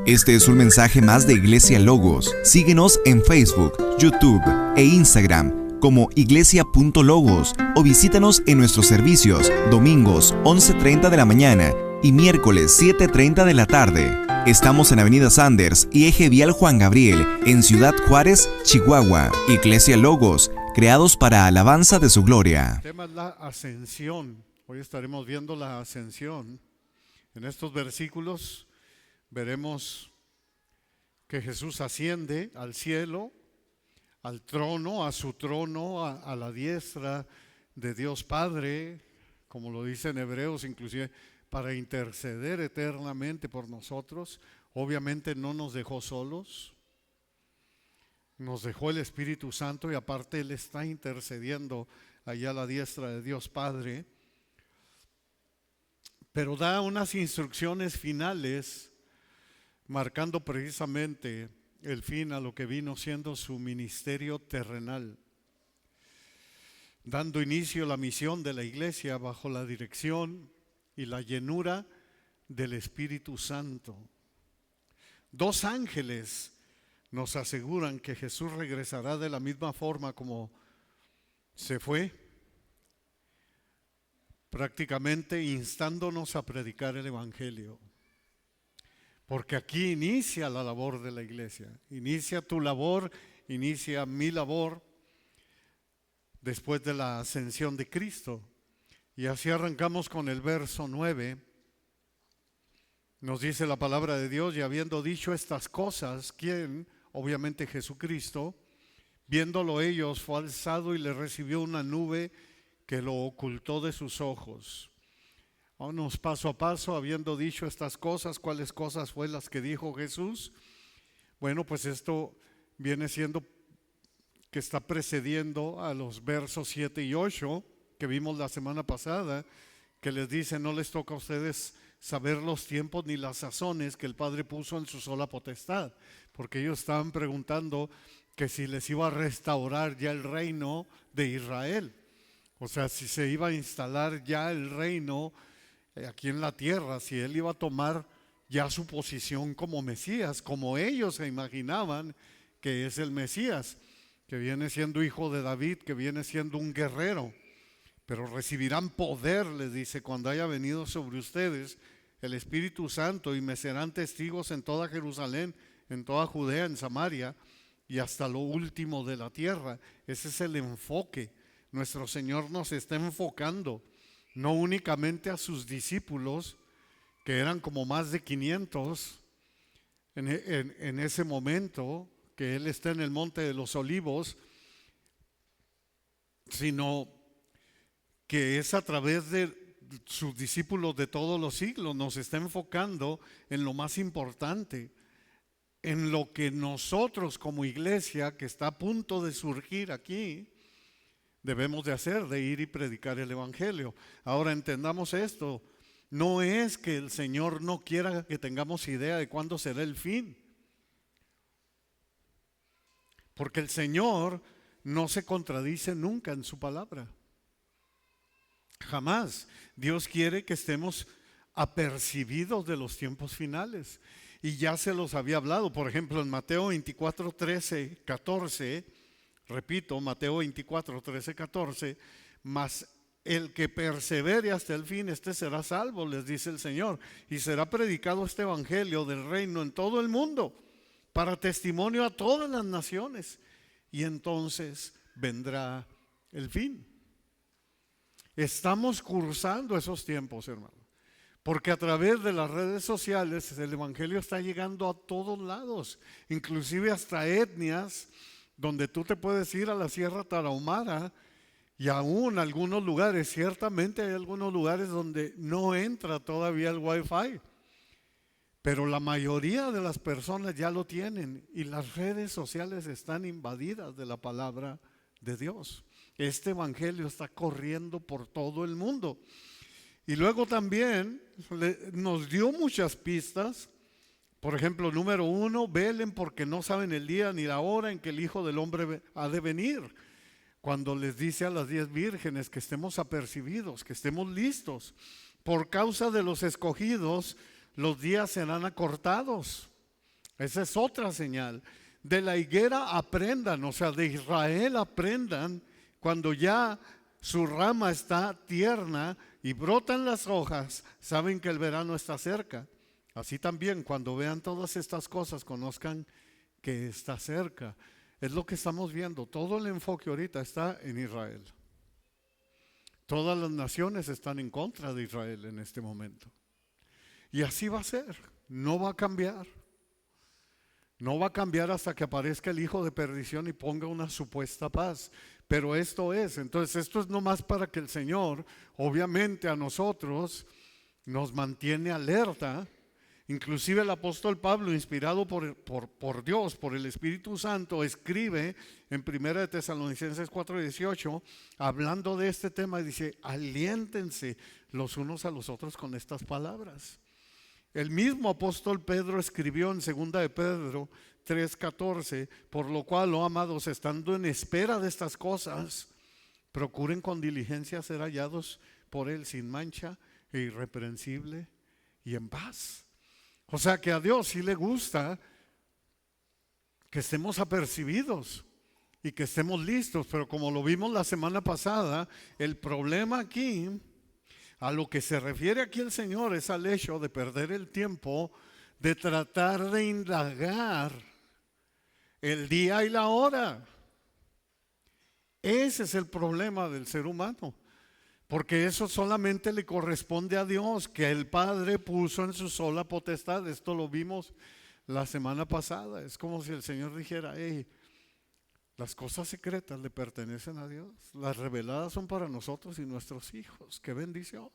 Este es un mensaje más de Iglesia Logos. Síguenos en Facebook, YouTube e Instagram como iglesia.logos o visítanos en nuestros servicios domingos 11:30 de la mañana y miércoles 7:30 de la tarde. Estamos en Avenida Sanders y Eje Vial Juan Gabriel, en Ciudad Juárez, Chihuahua. Iglesia Logos, creados para alabanza de su gloria. El tema es la ascensión. Hoy estaremos viendo la ascensión. En estos versículos veremos que Jesús asciende al cielo, al trono, a su trono, a la diestra de Dios Padre, como lo dice en Hebreos, inclusive para interceder eternamente por nosotros. Obviamente no nos dejó solos, nos dejó el Espíritu Santo y aparte Él está intercediendo allá a la diestra de Dios Padre, pero da unas instrucciones finales marcando precisamente el fin a lo que vino siendo su ministerio terrenal, dando inicio a la misión de la iglesia bajo la dirección y la llenura del Espíritu Santo. Dos ángeles nos aseguran que Jesús regresará de la misma forma como se fue, prácticamente instándonos a predicar el Evangelio. Porque aquí inicia la labor de la iglesia, inicia tu labor, inicia mi labor después de la ascensión de Cristo. Y así arrancamos con el verso 9. Nos dice la palabra de Dios: y habiendo dicho estas cosas, ¿quién? Obviamente Jesucristo. Viéndolo ellos, fue alzado y le recibió una nube que lo ocultó de sus ojos. Vamos paso a paso, habiendo dicho estas cosas. ¿Cuáles cosas fue las que dijo Jesús? Bueno, pues esto viene siendo que está precediendo a los versos 7 y 8 que vimos la semana pasada, que les dice: no les toca a ustedes saber los tiempos ni las sazones que el Padre puso en su sola potestad, porque ellos estaban preguntando que si les iba a restaurar ya el reino de Israel, o sea, si se iba a instalar ya el reino aquí en la tierra, si Él iba a tomar ya su posición como Mesías, como ellos se imaginaban que es el Mesías, que viene siendo hijo de David, que viene siendo un guerrero. Pero recibirán poder, les dice, cuando haya venido sobre ustedes el Espíritu Santo, y me serán testigos en toda Jerusalén, en toda Judea, en Samaria y hasta lo último de la tierra. Ese es el enfoque. Nuestro Señor nos está enfocando no únicamente a sus discípulos, que eran como más de 500 en ese momento que Él está en el Monte de los Olivos, sino que es a través de sus discípulos de todos los siglos. Nos está enfocando en lo más importante, en lo que nosotros como iglesia, que está a punto de surgir aquí, debemos de hacer, de ir y predicar el Evangelio. Ahora entendamos esto: no es que el Señor no quiera que tengamos idea de cuándo será el fin, porque el Señor no se contradice nunca en su palabra. Jamás. Dios quiere que estemos apercibidos de los tiempos finales, y ya se los había hablado. Por ejemplo, en Mateo 24, 13, 14, repito, Mateo 24, 13, 14, mas el que persevere hasta el fin, este será salvo, les dice el Señor, y será predicado este evangelio del reino en todo el mundo, para testimonio a todas las naciones, y entonces vendrá el fin. Estamos cursando esos tiempos, hermano, porque a través de las redes sociales el evangelio está llegando a todos lados, inclusive hasta etnias, donde tú te puedes ir a la Sierra Tarahumara y aún algunos lugares, ciertamente hay algunos lugares donde no entra todavía el Wi-Fi, pero la mayoría de las personas ya lo tienen, y las redes sociales están invadidas de la palabra de Dios. Este evangelio está corriendo por todo el mundo. Y luego también nos dio muchas pistas. Por ejemplo, número 1, velen porque no saben el día ni la hora en que el Hijo del Hombre ha de venir. Cuando les dice a las 10 vírgenes que estemos apercibidos, que estemos listos. Por causa de los escogidos, los días serán acortados. Esa es otra señal. De la higuera aprendan, o sea, de Israel aprendan cuando ya su rama está tierna y brotan las hojas, saben que el verano está cerca. Así también cuando vean todas estas cosas, conozcan que está cerca. Es lo que estamos viendo. Todo el enfoque ahorita está en Israel. Todas las naciones están en contra de Israel en este momento. Y así va a ser. No va a cambiar. No va a cambiar hasta que aparezca el hijo de perdición y ponga una supuesta paz. Pero entonces esto es nomás para que el Señor, obviamente a nosotros, nos mantiene alerta. Inclusive el apóstol Pablo, inspirado por Dios, por el Espíritu Santo, escribe en 1 de Tesalonicenses 4:18, hablando de este tema, dice: aliéntense los unos a los otros con estas palabras. El mismo apóstol Pedro escribió en 2 de Pedro 3:14, por lo cual, oh amados, estando en espera de estas cosas, procuren con diligencia ser hallados por él sin mancha e irreprensible y en paz. O sea que a Dios sí le gusta que estemos apercibidos y que estemos listos, pero como lo vimos la semana pasada, el problema aquí, a lo que se refiere aquí el Señor, es al hecho de perder el tiempo, de tratar de indagar el día y la hora. Ese es el problema del ser humano, porque eso solamente le corresponde a Dios, que el Padre puso en su sola potestad. Esto lo vimos la semana pasada. Es como si el Señor dijera: hey, las cosas secretas le pertenecen a Dios, las reveladas son para nosotros y nuestros hijos. ¡Qué bendición!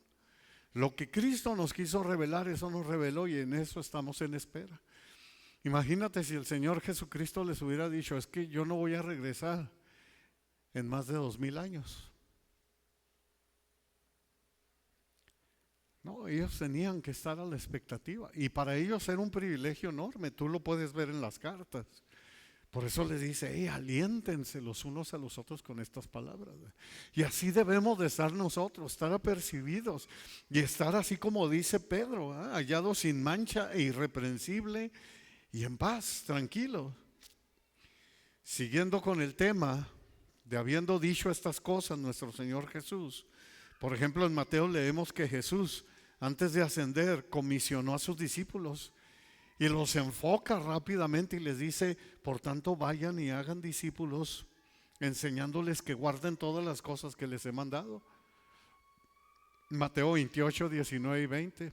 Lo que Cristo nos quiso revelar, eso nos reveló, y en eso estamos en espera. Imagínate si el Señor Jesucristo les hubiera dicho: es que yo no voy a regresar en más de 2000 años. No, ellos tenían que estar a la expectativa, y para ellos era un privilegio enorme. Tú lo puedes ver en las cartas. Por eso les dice: aliéntense los unos a los otros con estas palabras. Y así debemos de estar nosotros, estar apercibidos y estar así como dice Pedro, hallados sin mancha e irreprensible y en paz, tranquilo. Siguiendo con el tema de habiendo dicho estas cosas nuestro Señor Jesús, por ejemplo, en Mateo leemos que Jesús, antes de ascender, comisionó a sus discípulos y los enfoca rápidamente y les dice: por tanto, vayan y hagan discípulos, enseñándoles que guarden todas las cosas que les he mandado. Mateo 28, 19 y 20.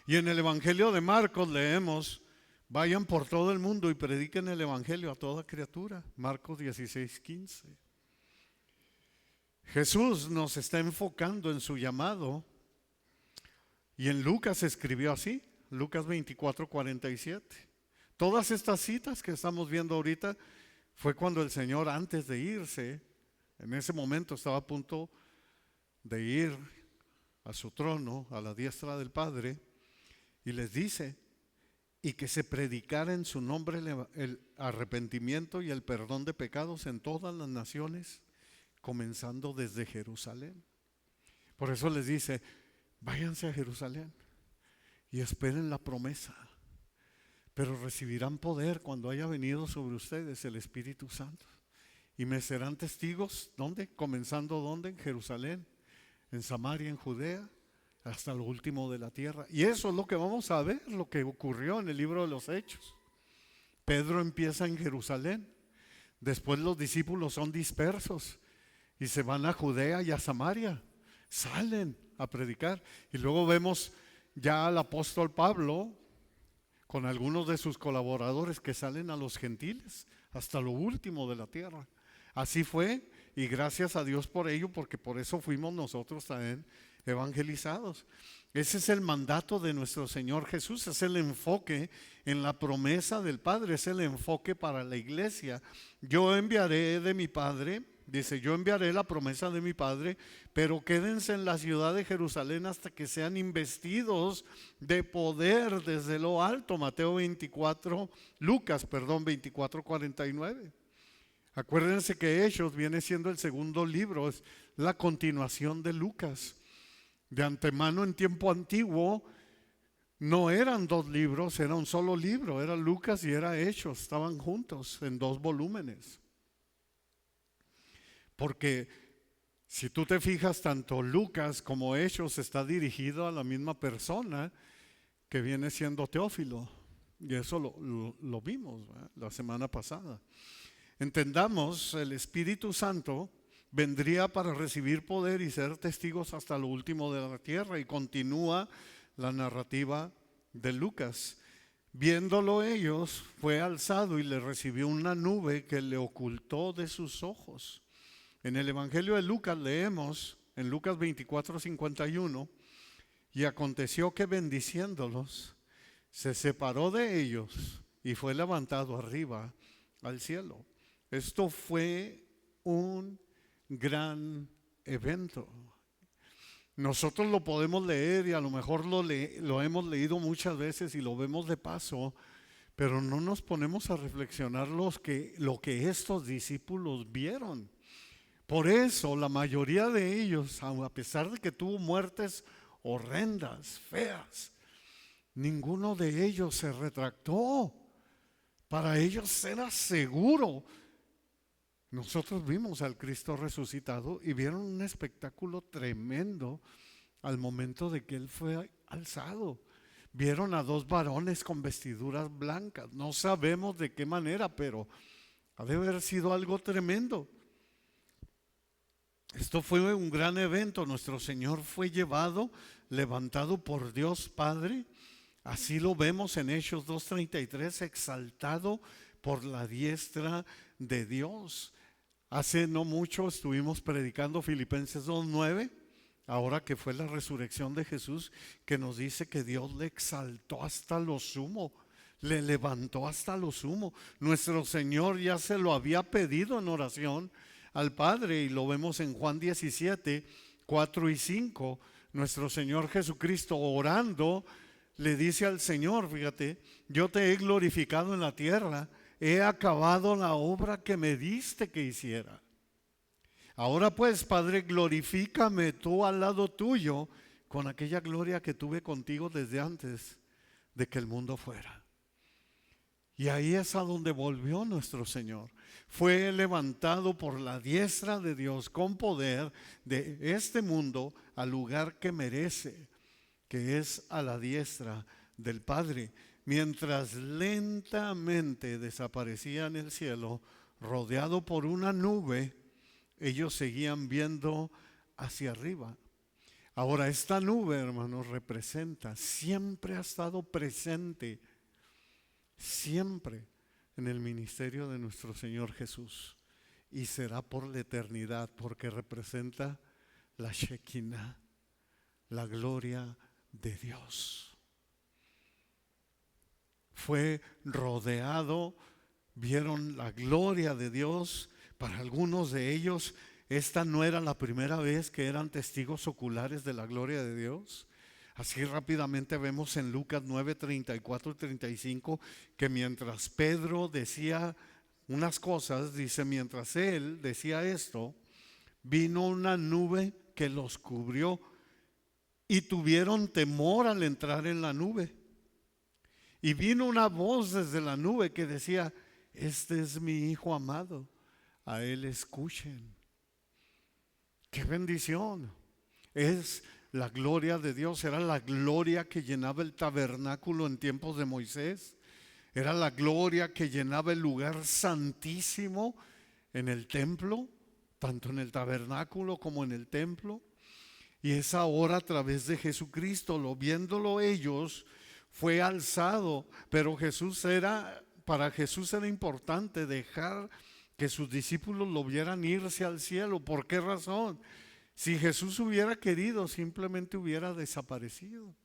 Y en el Evangelio de Marcos leemos: vayan por todo el mundo y prediquen el Evangelio a toda criatura. Marcos 16, 15. Jesús nos está enfocando en su llamado, y en Lucas escribió así, Lucas 24, 47. Todas estas citas que estamos viendo ahorita fue cuando el Señor, antes de irse, en ese momento estaba a punto de ir a su trono, a la diestra del Padre, y les dice: y que se predicara en su nombre el arrepentimiento y el perdón de pecados en todas las naciones, comenzando desde Jerusalén. Por eso les dice: váyanse a Jerusalén y esperen la promesa, pero recibirán poder cuando haya venido sobre ustedes el Espíritu Santo, y me serán testigos. ¿Dónde? Comenzando ¿dónde? En Jerusalén, en Samaria, en Judea, hasta lo último de la tierra. Y eso es lo que vamos a ver, lo que ocurrió en el libro de los Hechos. Pedro empieza en Jerusalén, después los discípulos son dispersos y se van a Judea y a Samaria, salen a predicar. Y luego vemos ya al apóstol Pablo con algunos de sus colaboradores que salen a los gentiles hasta lo último de la tierra. Así fue, y gracias a Dios por ello, porque por eso fuimos nosotros también evangelizados. Ese es el mandato de nuestro Señor Jesús, es el enfoque en la promesa del Padre, es el enfoque para la iglesia. Yo enviaré de mi Padre, dice: yo enviaré la promesa de mi Padre, pero quédense en la ciudad de Jerusalén hasta que sean investidos de poder desde lo alto. Mateo 24, Lucas, 24, 49. Acuérdense que Hechos viene siendo el segundo libro, es la continuación de Lucas. De antemano, en tiempo antiguo, no eran dos libros, era un solo libro, era Lucas y era Hechos, estaban juntos en 2 volúmenes. Porque si tú te fijas, tanto Lucas como Hechos está dirigido a la misma persona que viene siendo Teófilo. Y eso lo vimos, ¿verdad?, la semana pasada. Entendamos, el Espíritu Santo vendría para recibir poder y ser testigos hasta lo último de la tierra. Y continúa la narrativa de Lucas. Viéndolo ellos, fue alzado y le recibió una nube que le ocultó de sus ojos. En el Evangelio de Lucas leemos, en Lucas 24:51, y aconteció que bendiciéndolos, se separó de ellos y fue levantado arriba al cielo. Esto fue un gran evento. Nosotros lo podemos leer y a lo mejor lo hemos leído muchas veces y lo vemos de paso, pero no nos ponemos a reflexionar lo que estos discípulos vieron. Por eso la mayoría de ellos, a pesar de que tuvo muertes horrendas, feas, ninguno de ellos se retractó. Para ellos era seguro. Nosotros vimos al Cristo resucitado y vieron un espectáculo tremendo al momento de que Él fue alzado. Vieron a 2 varones con vestiduras blancas. No sabemos de qué manera, pero ha de haber sido algo tremendo. Esto fue un gran evento. Nuestro Señor fue llevado, levantado por Dios Padre. Así lo vemos en Hechos 2:33, exaltado por la diestra de Dios. Hace no mucho estuvimos predicando Filipenses 2:9, ahora que fue la resurrección de Jesús, que nos dice que Dios le exaltó hasta lo sumo, le levantó hasta lo sumo. Nuestro Señor ya se lo había pedido en oración al Padre, y lo vemos en Juan 17:4 y 5. Nuestro Señor Jesucristo orando le dice al Señor, fíjate, yo te he glorificado en la tierra, he acabado la obra que me diste que hiciera. Ahora pues, Padre, glorifícame tú al lado tuyo con aquella gloria que tuve contigo desde antes de que el mundo fuera. Y ahí es a donde volvió nuestro Señor. Fue levantado por la diestra de Dios con poder de este mundo al lugar que merece, que es a la diestra del Padre. Mientras lentamente desaparecía en el cielo, rodeado por una nube, ellos seguían viendo hacia arriba. Ahora, esta nube, hermanos, representa, siempre ha estado presente, siempre en el ministerio de nuestro Señor Jesús, y será por la eternidad, porque representa la Shekinah, la gloria de Dios. Fue rodeado, vieron la gloria de Dios. Para algunos de ellos, esta no era la primera vez que eran testigos oculares de la gloria de Dios. Así rápidamente vemos en Lucas 9:34 y 35 que mientras Pedro decía unas cosas, dice, mientras él decía esto, vino una nube que los cubrió y tuvieron temor al entrar en la nube. Y vino una voz desde la nube que decía, este es mi Hijo amado, a Él escuchen. ¡Qué bendición! Es la gloria de Dios, era la gloria que llenaba el tabernáculo en tiempos de Moisés. Era la gloria que llenaba el lugar santísimo en el templo, tanto en el tabernáculo como en el templo. Y es ahora a través de Jesucristo, viéndolo ellos, fue alzado. Pero para Jesús era importante dejar que sus discípulos lo vieran irse al cielo. ¿Por qué razón? Si Jesús hubiera querido, simplemente hubiera desaparecido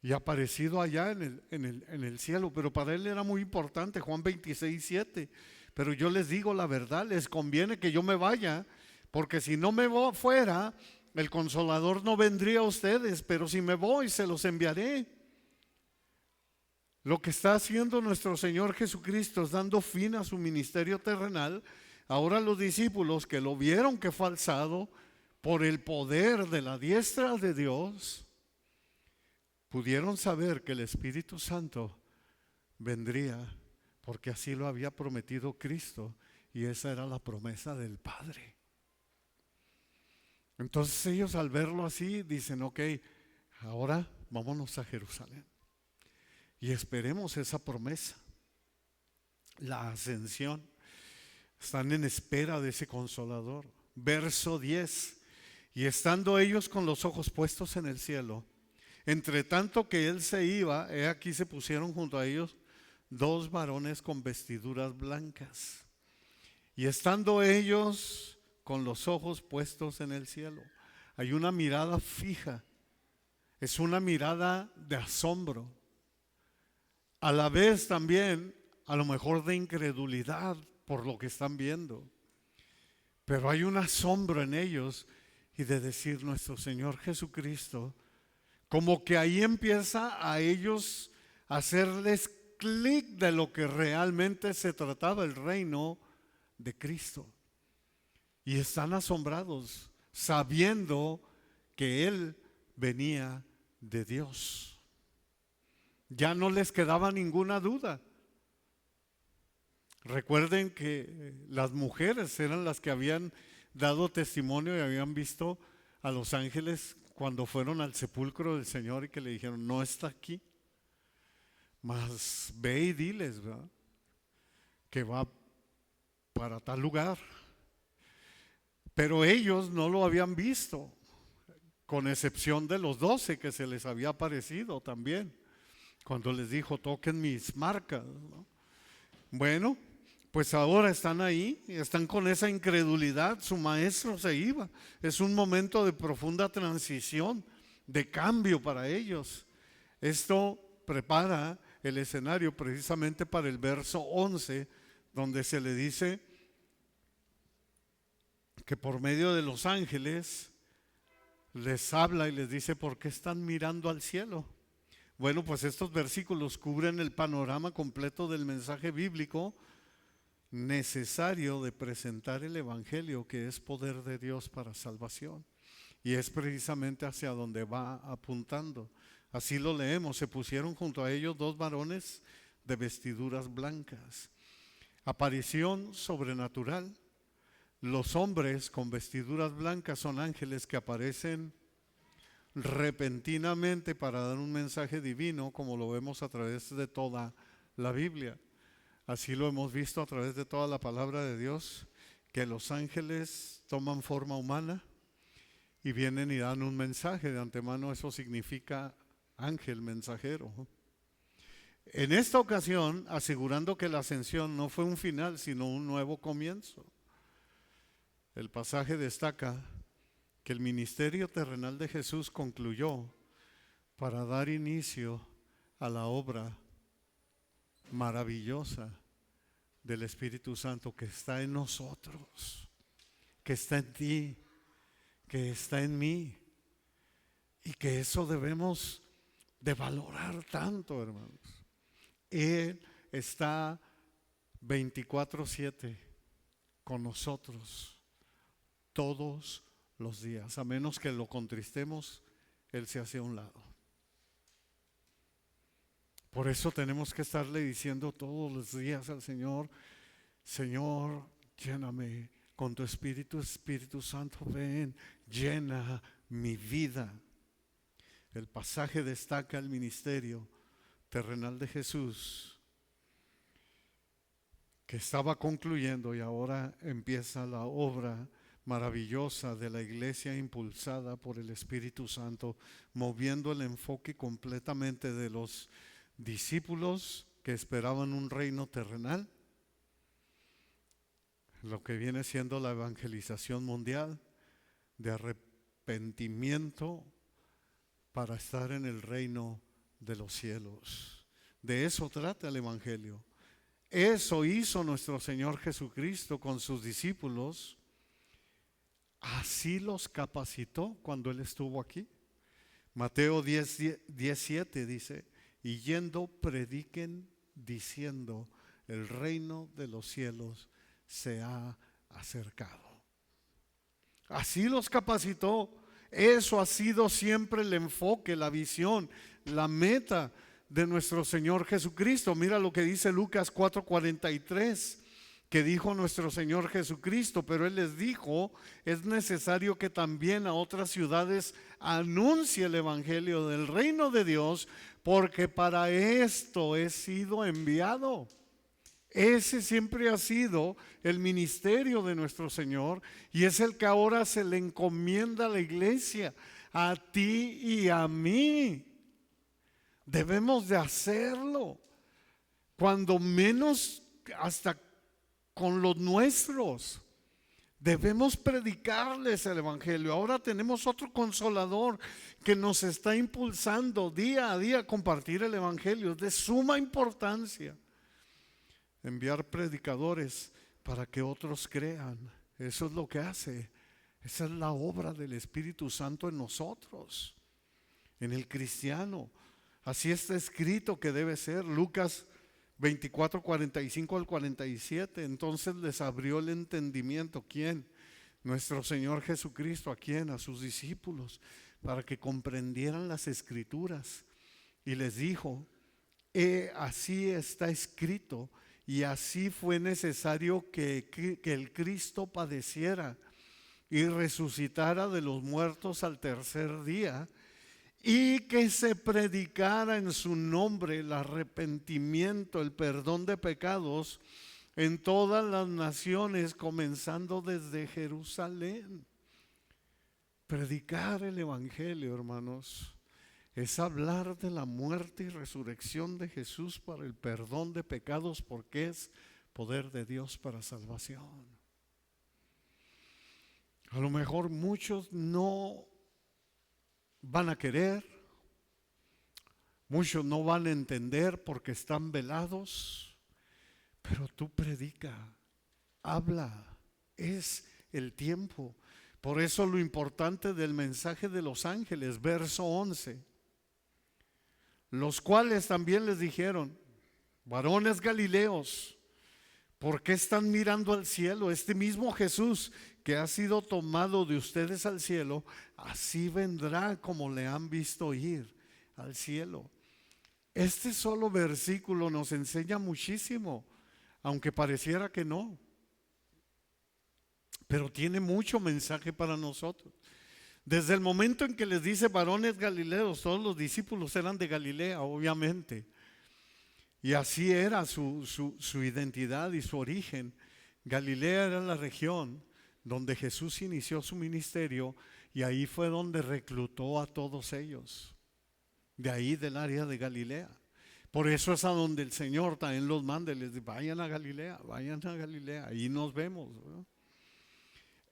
y aparecido allá en el cielo. Pero para él era muy importante, Juan 26:7. Pero yo les digo la verdad, les conviene que yo me vaya, porque si no me fuera, el Consolador no vendría a ustedes, pero si me voy, se los enviaré. Lo que está haciendo nuestro Señor Jesucristo es dando fin a su ministerio terrenal. Ahora los discípulos que lo vieron que fue alzado por el poder de la diestra de Dios, pudieron saber que el Espíritu Santo vendría porque así lo había prometido Cristo y esa era la promesa del Padre. Entonces ellos al verlo así dicen, ok, ahora vámonos a Jerusalén y esperemos esa promesa, la ascensión. Están en espera de ese Consolador. Verso 10, y estando ellos con los ojos puestos en el cielo, entre tanto que él se iba, he aquí se pusieron junto a ellos dos varones con vestiduras blancas. Y estando ellos con los ojos puestos en el cielo, hay una mirada fija, es una mirada de asombro, a la vez también a lo mejor de incredulidad por lo que están viendo, pero hay un asombro en ellos y de decir nuestro Señor Jesucristo, como que ahí empieza a ellos a hacerles clic de lo que realmente se trataba el reino de Cristo. Y están asombrados sabiendo que Él venía de Dios. Ya no les quedaba ninguna duda. Recuerden que las mujeres eran las que habían dado testimonio y habían visto a los ángeles cuando fueron al sepulcro del Señor y que le dijeron, no está aquí, mas ve y diles, ¿verdad?, que va para tal lugar. Pero ellos no lo habían visto, con excepción de los 12 que se les había aparecido también, cuando les dijo, toquen mis marcas, ¿no? Bueno, pues ahora están ahí, están con esa incredulidad, su maestro se iba. Es un momento de profunda transición, de cambio para ellos. Esto prepara el escenario precisamente para el verso 11, donde se le dice que por medio de los ángeles les habla y les dice, ¿por qué están mirando al cielo? Bueno, pues estos versículos cubren el panorama completo del mensaje bíblico necesario de presentar el Evangelio, que es poder de Dios para salvación. Y es precisamente hacia donde va apuntando. Así lo leemos, se pusieron junto a ellos dos varones de vestiduras blancas. Aparición sobrenatural. Los hombres con vestiduras blancas son ángeles que aparecen repentinamente para dar un mensaje divino, como lo vemos a través de toda la Biblia. Así lo hemos visto a través de toda la palabra de Dios, que los ángeles toman forma humana y vienen y dan un mensaje. De antemano eso significa ángel mensajero. En esta ocasión, asegurando que la ascensión no fue un final, sino un nuevo comienzo. El pasaje destaca que el ministerio terrenal de Jesús concluyó para dar inicio a la obra maravillosa del Espíritu Santo que está en nosotros, que está en ti, que está en mí, y que eso debemos de valorar tanto, hermanos. Él está 24/7 con nosotros todos los días, a menos que lo contristemos, Él se hace a un lado. Por eso tenemos que estarle diciendo todos los días al Señor, Señor, lléname con tu Espíritu, Espíritu Santo, ven, llena mi vida. El pasaje destaca el ministerio terrenal de Jesús, que estaba concluyendo y ahora empieza la obra maravillosa de la iglesia impulsada por el Espíritu Santo, moviendo el enfoque completamente de los discípulos que esperaban un reino terrenal, lo que viene siendo la evangelización mundial, de arrepentimiento para estar en el reino de los cielos. De eso trata el Evangelio. Eso hizo nuestro Señor Jesucristo con sus discípulos. Así los capacitó cuando Él estuvo aquí. Mateo 10:17 dice, y yendo prediquen diciendo, el reino de los cielos se ha acercado. Así los capacitó Eso ha sido siempre el enfoque, la visión, la meta de nuestro Señor Jesucristo. Mira lo que dice Lucas 4:43, que dijo nuestro Señor Jesucristo, pero Él les dijo: es necesario que también a otras ciudades anuncie el evangelio del reino de Dios, porque para esto he sido enviado. Ese siempre ha sido el ministerio de nuestro Señor, y es el que ahora se le encomienda a la iglesia, a ti y a mí. Debemos de hacerlo, cuando menos hasta con los nuestros. Debemos predicarles el evangelio. Ahora tenemos otro consolador que nos está impulsando día a día a compartir el evangelio. Es de suma importancia enviar predicadores para que otros crean. Eso es lo que hace. Esa es la obra del Espíritu Santo en nosotros, en el cristiano. Así está escrito que debe ser. Lucas 24:45 al 47. Entonces les abrió el entendimiento. ¿Quién? Nuestro Señor Jesucristo. ¿A quién? A sus discípulos, para que comprendieran las Escrituras. Y les dijo: así está escrito, y así fue necesario que el Cristo padeciera y resucitara de los muertos al tercer día, y que se predicara en su nombre el arrepentimiento, el perdón de pecados en todas las naciones, comenzando desde Jerusalén. Predicar el evangelio, hermanos, es hablar de la muerte y resurrección de Jesús para el perdón de pecados, porque es poder de Dios para salvación. A lo mejor muchos no van a querer, muchos no van a entender porque están velados, pero tú predica, habla, es el tiempo. Por eso lo importante del mensaje de los ángeles, verso 11, los cuales también les dijeron: varones galileos, ¿por qué están mirando al cielo? Este mismo Jesús que ha sido tomado de ustedes al cielo, así vendrá como le han visto ir al cielo. Este solo versículo nos enseña muchísimo, aunque pareciera que no, pero tiene mucho mensaje para nosotros. Desde el momento en que les dice varones galileos, todos los discípulos eran de Galilea, obviamente, y así era su identidad y su origen. Galilea era la región donde Jesús inició su ministerio, y ahí fue donde reclutó a todos ellos, de ahí del área de Galilea. Por eso es a donde el Señor también los manda y les dice: vayan a Galilea, ahí nos vemos, ¿no?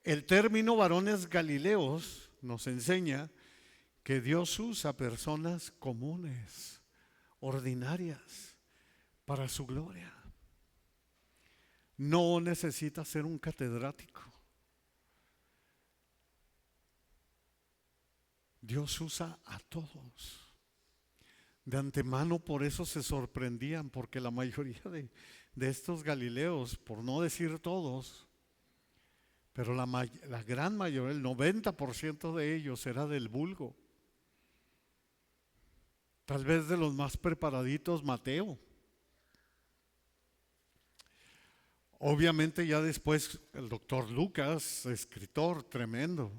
El término varones galileos nos enseña que Dios usa personas comunes, ordinarias, para su gloria. No necesita ser un catedrático. Dios usa a todos. De antemano por eso se sorprendían, porque la mayoría de estos galileos, por no decir todos, pero la gran mayoría, el 90% de ellos era del vulgo. Tal vez de los más preparaditos, Mateo. Obviamente ya después el doctor Lucas, escritor tremendo,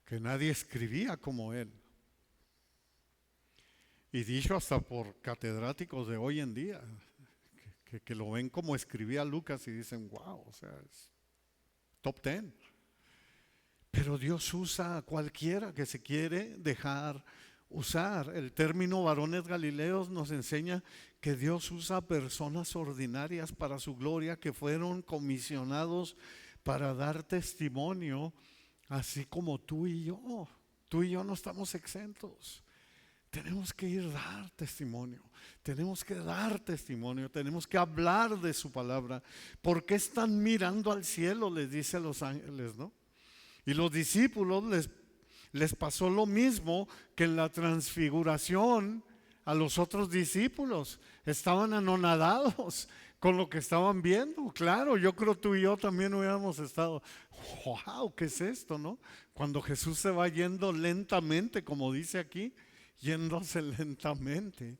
que nadie escribía como él. Y dicho hasta por catedráticos de hoy en día, que lo ven como escribía Lucas y dicen: wow, o sea, es top 10. Pero Dios usa a cualquiera que se quiere dejar usar. El término varones galileos nos enseña que Dios usa personas ordinarias para su gloria, que fueron comisionados para dar testimonio, así como tú y yo. Tú y yo no estamos exentos. Tenemos que ir a dar testimonio, tenemos que dar testimonio, tenemos que hablar de su palabra. ¿Por qué están mirando al cielo?, les dice a los ángeles, ¿no? Y los discípulos les pasó lo mismo que en la transfiguración a los otros discípulos. Estaban anonadados. con lo que estaban viendo. Claro, yo creo tú y yo también hubiéramos estado, wow, ¿qué es esto, no? Cuando Jesús se va yendo lentamente, como dice aquí, yéndose lentamente.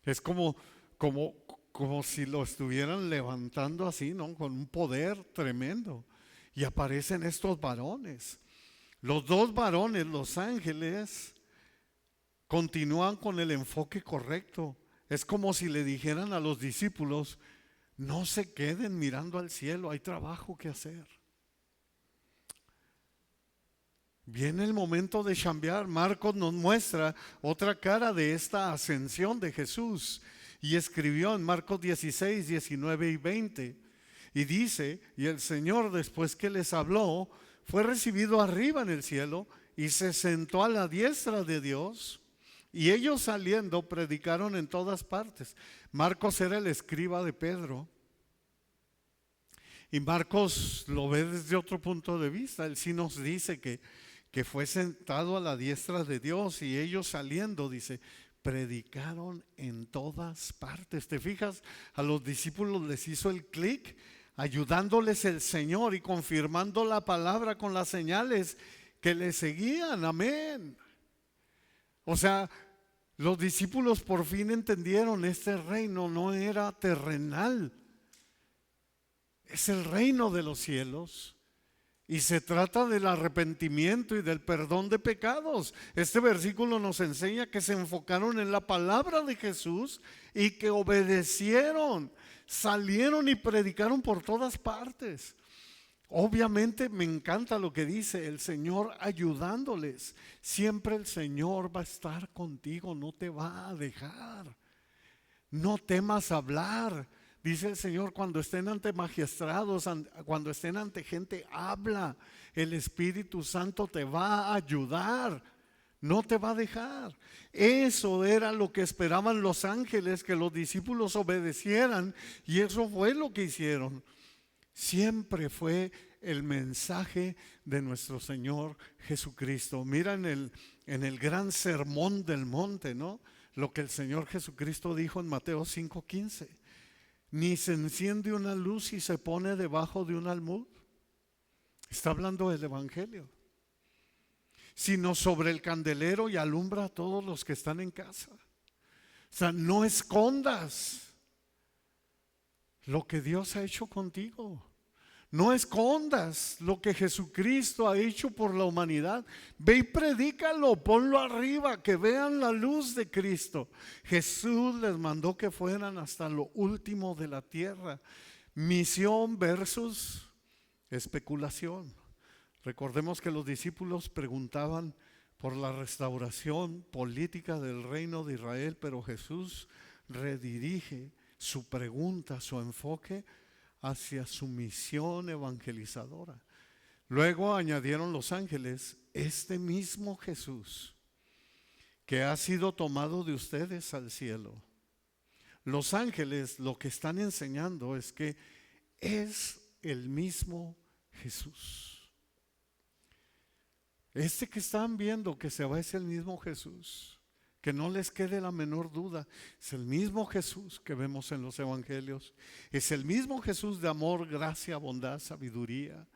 Es como, como si lo estuvieran levantando así, ¿no? Con un poder tremendo. Y aparecen estos varones. Los dos varones, los ángeles, continúan con el enfoque correcto. Es como si le dijeran a los discípulos: no se queden mirando al cielo, hay trabajo que hacer. Viene el momento de chambear. Marcos nos muestra otra cara de esta ascensión de Jesús. Y escribió en Marcos 16, 19 y 20. Y dice: y el Señor, después que les habló, fue recibido arriba en el cielo y se sentó a la diestra de Dios. Y ellos saliendo predicaron en todas partes. Marcos era el escriba de Pedro. Y Marcos lo ve desde otro punto de vista. Él sí nos dice que fue sentado a la diestra de Dios, y ellos saliendo, dice, predicaron en todas partes. ¿Te fijas? A los discípulos les hizo el clic, ayudándoles el Señor y confirmando la palabra con las señales que le seguían. Amén. O sea, los discípulos por fin entendieron: este reino no era terrenal, es el reino de los cielos. Y se trata del arrepentimiento y del perdón de pecados. Este versículo nos enseña que se enfocaron en la palabra de Jesús y que obedecieron, salieron y predicaron por todas partes. Obviamente me encanta lo que dice el Señor, ayudándoles. Siempre el Señor va a estar contigo, no te va a dejar. No temas hablar. Dice el Señor: cuando estén ante magistrados, cuando estén ante gente, habla. El Espíritu Santo te va a ayudar, no te va a dejar. Eso era lo que esperaban los ángeles, que los discípulos obedecieran, y eso fue lo que hicieron. Siempre fue el mensaje de nuestro Señor Jesucristo. Mira en el gran sermón del monte, ¿no? Lo que el Señor Jesucristo dijo en Mateo 5:15. Ni se enciende una luz y se pone debajo de un almud. Está hablando del Evangelio. Sino sobre el candelero y alumbra a todos los que están en casa. O sea, no escondas lo que Dios ha hecho contigo. No escondas lo que Jesucristo ha hecho por la humanidad. Ve y predícalo, ponlo arriba, que vean la luz de Cristo. Jesús les mandó que fueran hasta lo último de la tierra. Misión versus especulación. Recordemos que los discípulos preguntaban por la restauración política del reino de Israel, pero Jesús redirige su pregunta, su enfoque hacia su misión evangelizadora. Luego añadieron los ángeles: este mismo Jesús que ha sido tomado de ustedes al cielo. Los ángeles lo que están enseñando es que es el mismo Jesús. Este que están viendo que se va es el mismo Jesús. Que no les quede la menor duda, es el mismo Jesús que vemos en los evangelios. Es el mismo Jesús de amor, gracia, bondad, sabiduría,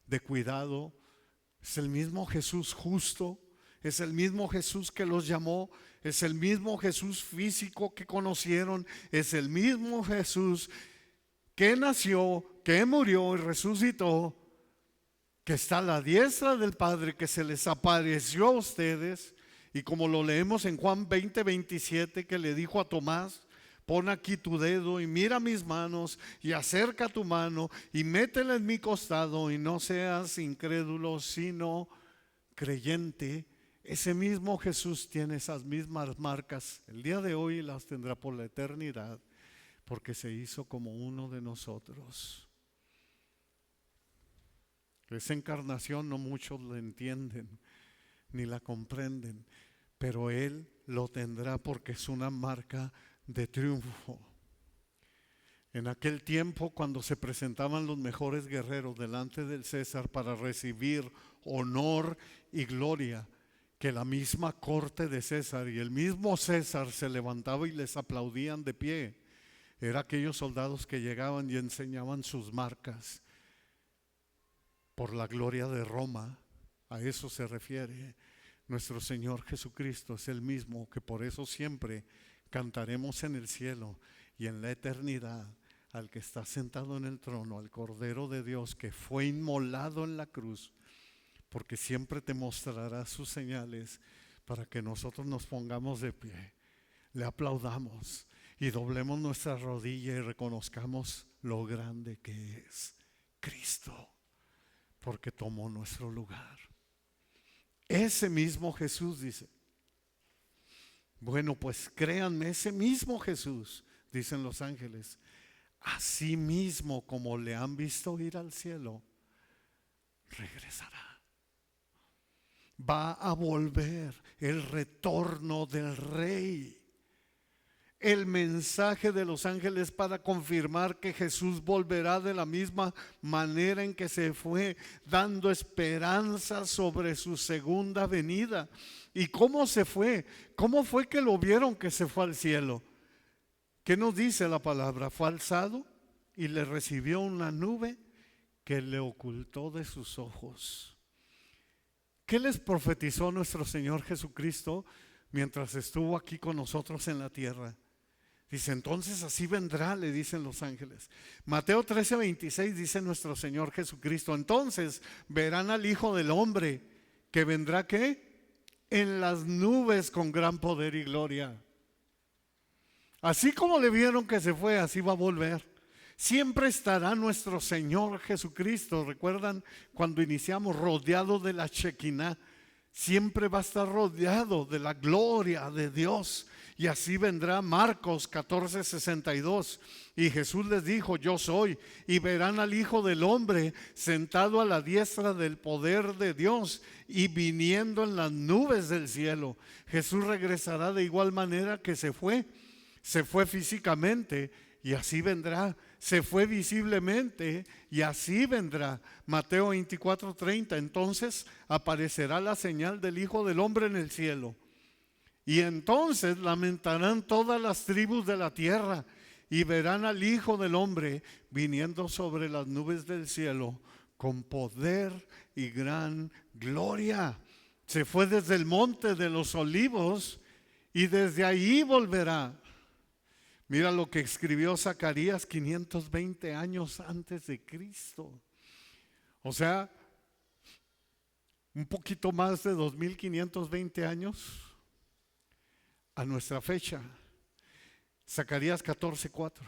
de cuidado. Es el mismo Jesús justo. Es el mismo Jesús que los llamó. Es el mismo Jesús físico que conocieron. Es el mismo Jesús que nació, que murió y resucitó, que está a la diestra del Padre, que se les apareció a ustedes. Y como lo leemos en Juan 20:27, que le dijo a Tomás: pon aquí tu dedo y mira mis manos, y acerca tu mano y métela en mi costado, y no seas incrédulo sino creyente. Ese mismo Jesús tiene esas mismas marcas el día de hoy y las tendrá por la eternidad, porque se hizo como uno de nosotros. Esa encarnación no muchos la entienden ni la comprenden, pero Él lo tendrá porque es una marca de triunfo. En aquel tiempo, cuando se presentaban los mejores guerreros delante del César para recibir honor y gloria, que la misma corte de César y el mismo César se levantaba y les aplaudían de pie. Era aquellos soldados que llegaban y enseñaban sus marcas por la gloria de Roma. A eso se refiere. Nuestro Señor Jesucristo es el mismo, que por eso siempre cantaremos en el cielo y en la eternidad al que está sentado en el trono, al Cordero de Dios que fue inmolado en la cruz, porque siempre te mostrará sus señales para que nosotros nos pongamos de pie, le aplaudamos y doblemos nuestra rodilla y reconozcamos lo grande que es Cristo, porque tomó nuestro lugar. Ese mismo Jesús dice, bueno, pues créanme, ese mismo Jesús, dicen los ángeles, así mismo como le han visto ir al cielo, regresará. Va a volver, el retorno del Rey. El mensaje de los ángeles para confirmar que Jesús volverá de la misma manera en que se fue, dando esperanza sobre su segunda venida. ¿Y cómo se fue? ¿Cómo fue que lo vieron que se fue al cielo? ¿Qué nos dice la palabra? Fue alzado y le recibió una nube que le ocultó de sus ojos. ¿Qué les profetizó nuestro Señor Jesucristo mientras estuvo aquí con nosotros en la tierra? Dice, entonces así vendrá, le dicen los ángeles. Mateo 13:26 dice nuestro Señor Jesucristo, entonces verán al Hijo del Hombre que vendrá, ¿qué? En las nubes con gran poder y gloria. Así como le vieron que se fue, así va a volver. Siempre estará nuestro Señor Jesucristo. ¿Recuerdan cuando iniciamos? Rodeado de la Shekinah. Siempre va a estar rodeado de la gloria de Dios. Y así vendrá. Marcos 14:62. Y Jesús les dijo, yo soy. Y verán al Hijo del Hombre sentado a la diestra del poder de Dios y viniendo en las nubes del cielo. Jesús regresará de igual manera que se fue. Se fue físicamente y así vendrá. Se fue visiblemente y así vendrá. Mateo 24:30. Entonces aparecerá la señal del Hijo del Hombre en el cielo. Y entonces lamentarán todas las tribus de la tierra y verán al Hijo del Hombre viniendo sobre las nubes del cielo con poder y gran gloria. Se fue desde el monte de los olivos y desde ahí volverá. Mira lo que escribió Zacarías 520 años antes de Cristo. O sea, un poquito más de 2520 años a nuestra fecha. Zacarías 14:4.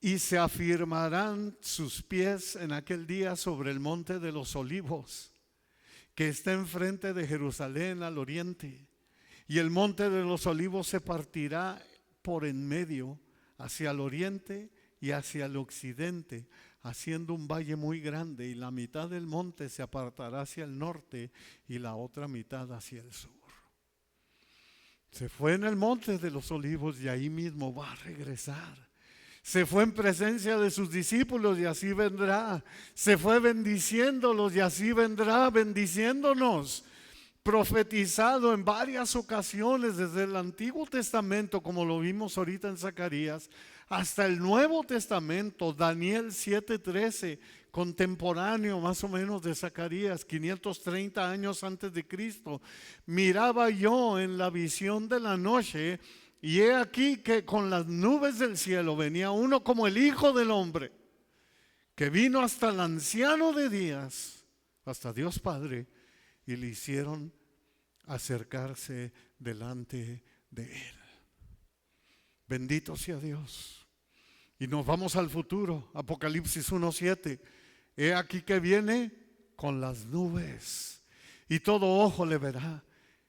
Y se afirmarán sus pies en aquel día sobre el monte de los olivos, que está enfrente de Jerusalén al oriente. Y el monte de los olivos se partirá por en medio hacia el oriente y hacia el occidente, haciendo un valle muy grande, y la mitad del monte se apartará hacia el norte y la otra mitad hacia el sur. Se fue en el monte de los olivos y ahí mismo va a regresar. Se fue en presencia de sus discípulos y así vendrá. Se fue bendiciéndolos y así vendrá bendiciéndonos. Profetizado en varias ocasiones desde el Antiguo Testamento, como lo vimos ahorita en Zacarías, hasta el Nuevo Testamento. Daniel 7:13, contemporáneo más o menos de Zacarías, 530 años antes de Cristo. Miraba yo en la visión de la noche, y he aquí que con las nubes del cielo venía uno como el Hijo del Hombre, que vino hasta el anciano de días, hasta Dios Padre, y le hicieron acercarse delante de él. Bendito sea Dios. Y nos vamos al futuro. Apocalipsis 1:7. He aquí que viene con las nubes, y todo ojo le verá,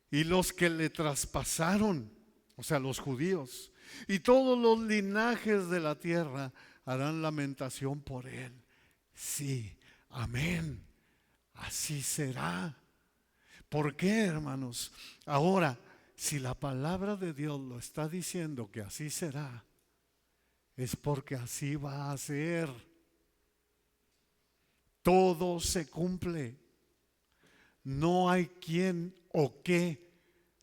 y los que le traspasaron, o sea, los judíos, y todos los linajes de la tierra harán lamentación por él. Sí, amén. Así será. ¿Por qué, hermanos? Ahora, si la palabra de Dios lo está diciendo que así será, es porque así va a ser. Todo se cumple. No hay quien o qué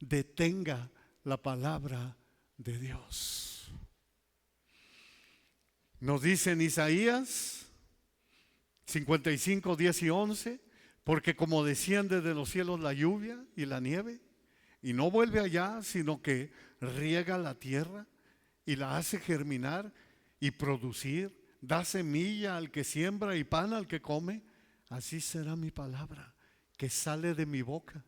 detenga la palabra de Dios. Nos dice en Isaías 55, 10 y 11, porque como desciende de los cielos la lluvia y la nieve, y no vuelve allá, sino que riega la tierra y la hace germinar y producir, da semilla al que siembra y pan al que come, así será mi palabra que sale de mi boca.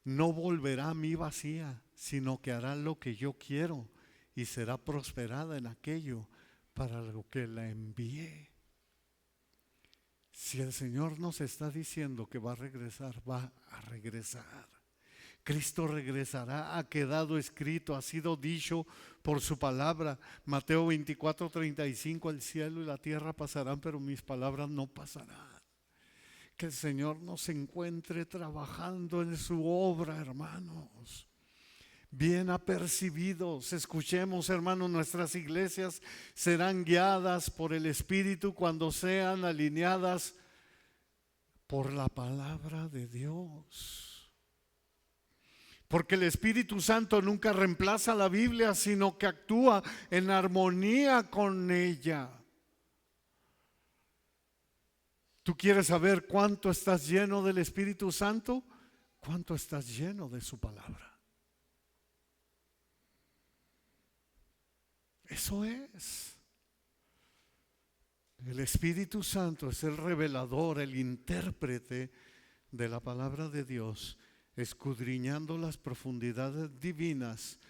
No volverá a mí vacía, sino que hará lo que yo quiero y será prosperada en aquello para lo que la envié. Si el Señor nos está diciendo que va a regresar, va a regresar. Cristo regresará, ha quedado escrito, ha sido dicho por su palabra. Mateo 24, 35, el cielo y la tierra pasarán, pero mis palabras no pasarán. Que el Señor nos encuentre trabajando en su obra, hermanos. Bien apercibidos, escuchemos, hermanos, nuestras iglesias serán guiadas por el Espíritu cuando sean alineadas por la palabra de Dios. Porque el Espíritu Santo nunca reemplaza la Biblia, sino que actúa en armonía con ella. ¿Tú quieres saber cuánto estás lleno del Espíritu Santo? ¿Cuánto estás lleno de su palabra? Eso es. El Espíritu Santo es el revelador, el intérprete de la palabra de Dios, escudriñando las profundidades divinas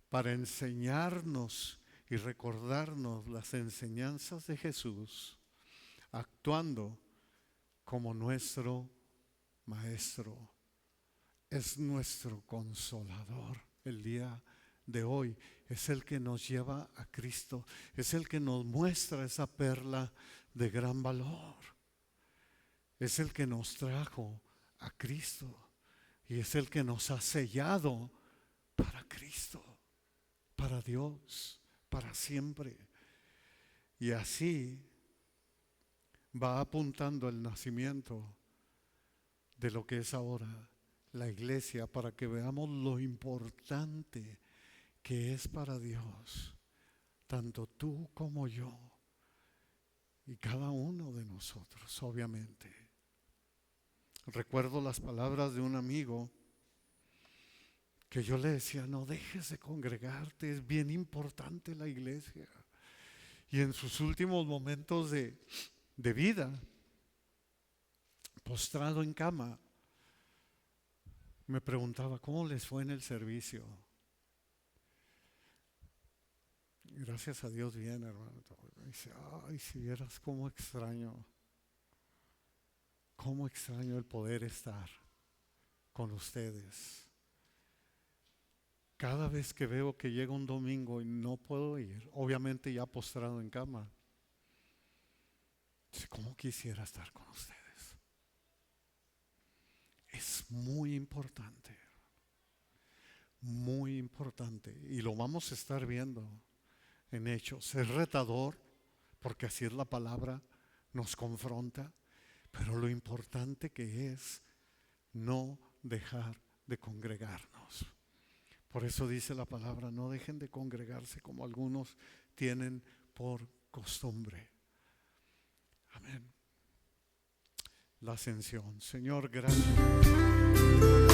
para enseñarnos y recordarnos las enseñanzas de Jesús, actuando como nuestro Maestro. Es nuestro consolador el día de hoy. Es el que nos lleva a Cristo. Es el que nos muestra esa perla de gran valor. Es el que nos trajo a Cristo. Y es el que nos ha sellado para Cristo, para Dios, para siempre. Y así va apuntando el nacimiento de lo que es ahora la iglesia, para que veamos lo importante que es para Dios, tanto tú como yo y cada uno de nosotros, obviamente. Recuerdo las palabras de un amigo que yo le decía: no dejes de congregarte, es bien importante la iglesia. Y en sus últimos momentos de vida, postrado en cama, me preguntaba: ¿cómo les fue en el servicio? Gracias a Dios bien, hermano. Me dice: ay, si vieras cómo extraño el poder estar con ustedes. Cada vez que veo que llega un domingo y no puedo ir, obviamente ya postrado en cama, ¿cómo quisiera estar con ustedes? Es muy importante, y lo vamos a estar viendo en Hechos. Es retador, porque así es la palabra, nos confronta, pero lo importante que es no dejar de congregarnos. Por eso dice la palabra: no dejen de congregarse como algunos tienen por costumbre. Amén. La ascensión. Señor, gracias.